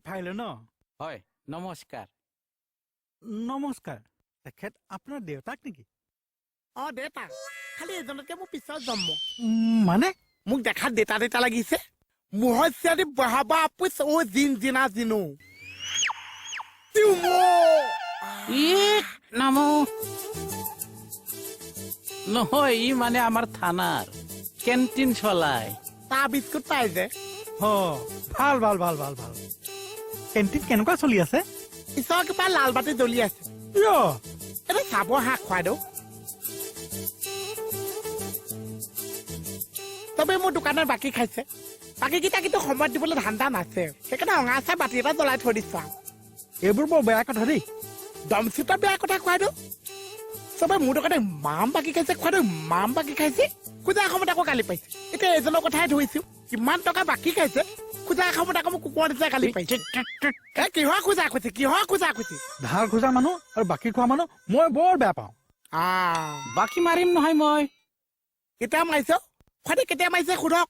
ফাইলে ন হয় নমস্কাৰ নমস্কাৰ তেখেত আপোনাৰ দেউতাক নেকি দেউতা খালি এজনকে মোৰ পিছত জন্ম মানে মোক দেখাত দেতা দেতা লাগিছে মোহৰ চিয়াদি বহাবা আপুচ অ জিন জিনা জিনো নামো নহয় ই মানে আমাৰ থানাৰ কেণ্টিন চলাই চাহ বিস্কুট পাই যে ভাল ভাল ভাল ভাল ভাল কেণ্টিন কেনেকুৱা চলি আছে পিছৰ কিবা লাল বাতি জ্বলি আছে কিয় এটা চাব হাঁহ খুৱাই দিওঁ চবেই মোৰ দোকানৰ বাকী খাইছে বাকীকেইটা কিন্তু সময়ত দিবলৈ ধান্দা নাছে সেইকাৰণে অঙা চাহ বাতি এটা জ্বলাই থৈ দিছো আৰু এইবোৰ বৰ বেয়া কথা দেই দমচিতৰ বেয়া কথা খুৱাই দিওঁ চবে মোৰ দোকানে মাম বাকী খাইছে খুৱাই দিওঁ মাম বাকী খাইছে খোজা সময়ত আকৌ গালি পাইছে এতিয়া এজনৰ কথাই ধৰিছো কিমান টকা বাকী খাইছে খোজা সময়ত আকৌ মোক কুকুৰ নিচিনা গালি পাইছে কিহৰ খোজা কৈছে কিহৰ খোজা কৈছে ধাৰ খোজা মানুহ আৰু বাকী খোৱা মানুহ মই বৰ বেয়া পাওঁ বাকী মাৰিম নহয় মই কেতিয়া মাৰিছ খুৱাই কেতিয়া মাৰিছে সোধক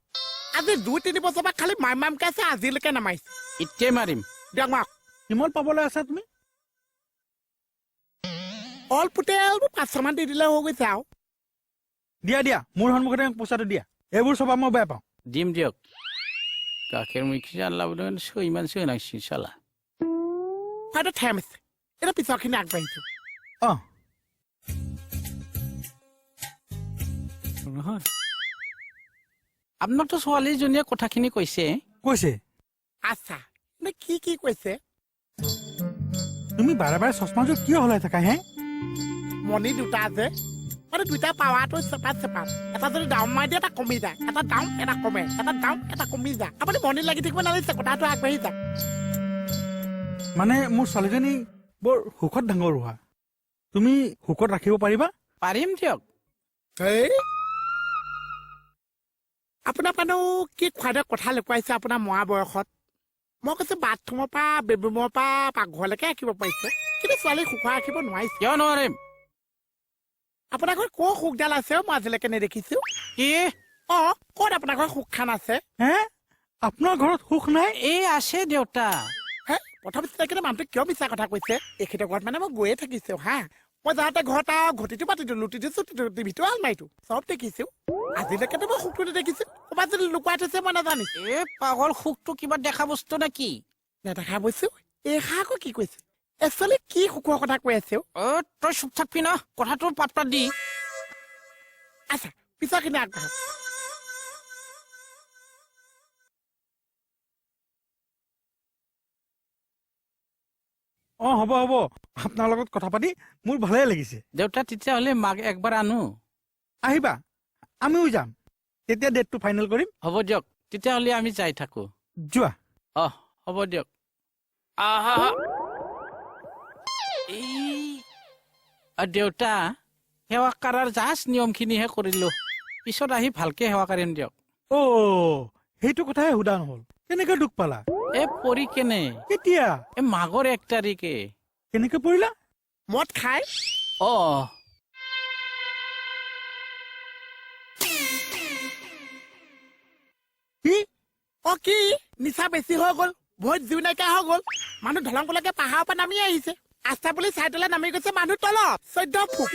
আজি 2-3 বছৰ পৰা খালি মাম মামকে আছে আজিলৈকে নামাৰিছে এতিয়াই মাৰিম দিয়ক মাক কিমান পাবলৈ আছে তুমি অল পুটেল 500 মান দি দিলে হৈ গৈছে আৰু দিয়া দিয়া মোৰ সন্মুখতে পইচাটো দিয়া এইবোৰ চবা মই বেয়া পাওঁ দিম দিয়ক গাখীৰ মিক্সি আনলা বুলি ইমান চনাইছি চালা হয়তো ঠেম আছে এটা পিছৰখিনি আগবাঢ়িছো নহয় আপোনাকতো ছোৱালীজনীয়ে কথাখিনি কৈছে কৈছে আচ্ছা কি কি কৈছে তুমি বাৰে বাৰে চশমাযোৰ কিয় হলাই থাকা হে মণি দুটা আছে মানে দুটা পাৱাৰটো চেপাত চেপাত এটা যদি ডাউন মাৰি দিয়ে এটা কমি যায় এটা ডাউন এটা কমে এটা ডাউন এটা কমি যায় আপুনি মণি লাগি থাকিব নালাগিছে কথাটো আগবাঢ়ি যাওক মানে মোৰ ছোৱালীজনী বৰ সুখত ডাঙৰ হোৱা তুমি সুখত ৰাখিব পাৰিবা পাৰিম দিয়ক আপোনাৰ পানো কি খুৱাই কথা লুকুৱাইছে আপোনাৰ মৰা বয়সত মই কৈছো বাথৰুমৰ পৰা বেডৰুমৰ পৰা পাকঘৰলৈকে ৰাখিব পাৰিছে কিন্তু ছোৱালী সুখা ৰাখিব নোৱাৰিছে কিয় নোৱাৰিম আপোনাৰ ঘৰত ক সুখডাল আছে মই আজিলৈকে নেদেখিছো কি ক'ত আপোনাৰ ঘৰত সুখ খান আছে হে আপোনাৰ ঘৰত সুখ নাই এই আছে দেউতা হে প্ৰথম চিনাকি মানুহটো কিয় মিছা কথা কৈছে এইখিনিৰ ঘৰত মানে মই গৈয়ে থাকিছো হা মই যাওঁতে ঘৰত আৰু ঘটিটো পাতিটো লুটিটো চুটিটো টিভিটো আলমাৰিটো চব দেখিছো আজিলৈকেতো মই সুখটো নেদেখিছো ক'ৰবাত যদি লুকুৱাই থৈছে মই নাজানিছো এই পাগল সুখটো কিবা দেখা বস্তু নেকি নেদেখা বস্তু এইষা আকৌ কি কৈছে একচুৱেলি কি সুখৰ কথা কৈ আছে তই চুপ থাকবি ন কথাটো পাত দি আচ্ছা পিছৰখিনি আগবাঢ়ক হ'ব হ'ব আপোনাৰ লগত কথা পাতি মোৰ ভালেই লাগিছে দেউতা তেতিয়াহ'লে মাক একবাৰ আনো আহিবা আমিও যাম তেতিয়া ডেটটো ফাইনেল কৰিম হ'ব দিয়ক তেতিয়াহ'লে আমি যাই থাকো যোৱা হ'ব দিয়ক দেউতা সেৱা কৰাৰ জাষ্ট নিয়মখিনিহে কৰিলো পিছত আহি ভালকে সেৱা কৰিম দিয়ক সেইটো কথাই সোধা নহল কেনেকে দুখ পালা পৰি কেনে কেতিয়া মাঘৰ 1 তাৰিখে কেনেকে পৰিলা মদ খাই কি নিচা বেছি হৈ গল ভৰিত জুই নাইকিয়া হৈ গল মানুহ ধলংকলৈকে পাহাৰৰ পৰা নামি আহিছে আস্থা বুলি চাইডলৈ নামি গৈছে মানুহ তলত 14 ফুট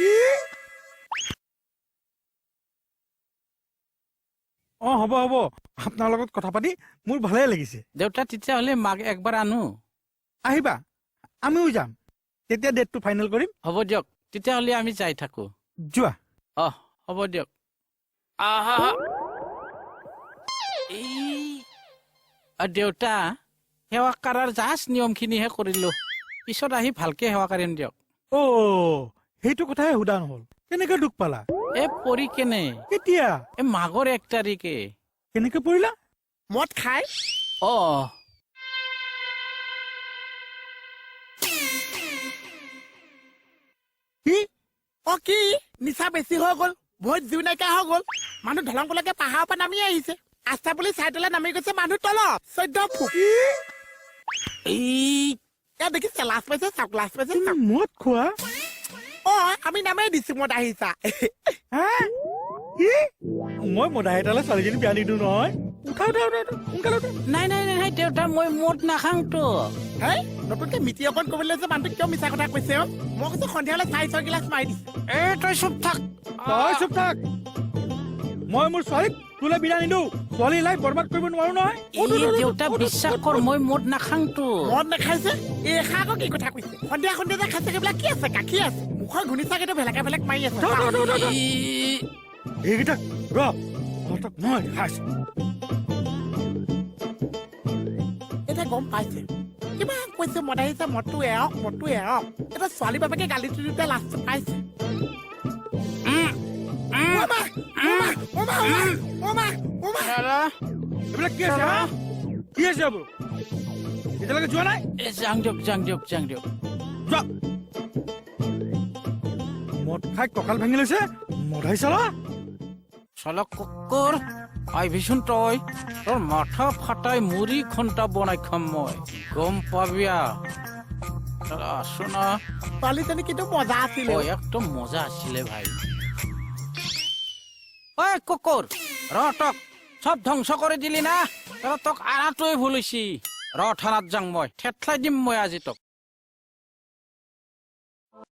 হ'ব হ'ব আপোনাৰ লগত কথা পাতি মোৰ ভালেই লাগিছে দেউতা তেতিয়াহ'লে মাক একবাৰ আনো আহিবা আমিও যাম তেতিয়া ডেটটো ফাইনেল কৰিম হ'ব দিয়ক তেতিয়াহ'লে আমি যাই থাকো যোৱা হ'ব দিয়ক দেউতা সেৱা কৰাৰ জাষ্ট নিয়মখিনিহে কৰিলো পিছত আহি ভালকে সেৱা কৰিম দিয়ক সেইটো কথাই সোধা নহল কেনেকে দুখ পালা পৰি কেনে কেতিয়া মাঘৰ 1 তাৰিখে কেনেকে পৰিলা মদ খাই কি নিচা বেছি হৈ গল ভৰিত জুই নাইকিয়া হৈ গল মানুহ ধলংকলৈকে পাহাৰৰ পৰা নামি আহিছে আস্থা বুলি চাইডলৈ নামি গৈছে মানুহ তলত 14 ফুট দেখিছে লাজ পাইছে চাওক লাজ পাইছে মদ খোৱা আমি নামেই দিছো মদ আহিছা মই মদাহিতালে ছোৱালীজনী বিয়া নিদিওঁ নহয় উঠা সোনকালে উঠা নাই নাই নাই নাই দেউতা মই মদ নাখাংতো হেই নতুনকে মিতি অকণ কৰিবলৈ যে মানুহটো কিয় মিছা কথা কৈছে অ মই কৈছো সন্ধিয়ালৈ 4 গিলাচ মাৰি দিছে এ তই চুপ থাক তই চুপ থাক মই মোৰ ছোৱালীক তোলে বিদায় নিদিওঁ ছোৱালী লাইফ বৰবাদ কৰিব নোৱাৰো নহয় দেউতা বিশ্বাস কৰ মই মদ নাখাংতো মদ নাখাইছে এষা আকৌ কি কথা কৈছে সন্ধিয়া সন্ধিয়া যে খাইছে সেইবিলাক কি আছে গাখীৰ আছে মুখৰ ঘূনি চাগেতো ভেলেকা ভেলেক মাৰি আছে এইকেইটা ৰ তহঁতক মই দেখাইছো এতিয়া গম পাইছে কিবা কৈছে মদ আহিছে মদটো এৰক এটা ছোৱালী বাপেকে গালি তুলিতে লাষ্ট পাইছে এইবিলাক কি আছে হা কি আছে এইবোৰ এতিয়ালৈকে যোৱা নাই যাং দিয়ক যোৱা মদ খাই কঁকাল ভাঙি লৈছে মদাই চালা চলক কুকুৰ আহিবিচোন তই তোৰ মাথা ফাটাই মুড়ি ঘণ্টা বনাই খাম মই গম পাবি আছো না ছোৱালীজনী কিন্তু মজা আছিলে একদম মজা আছিলে ভাই ঐ কুকুৰ তক চব ধ্বংস কৰি দিলি না তোক আনাটোৱে ভুল হৈছি থানাত যাং মই ঠেতলাই দিম মই আজি তোক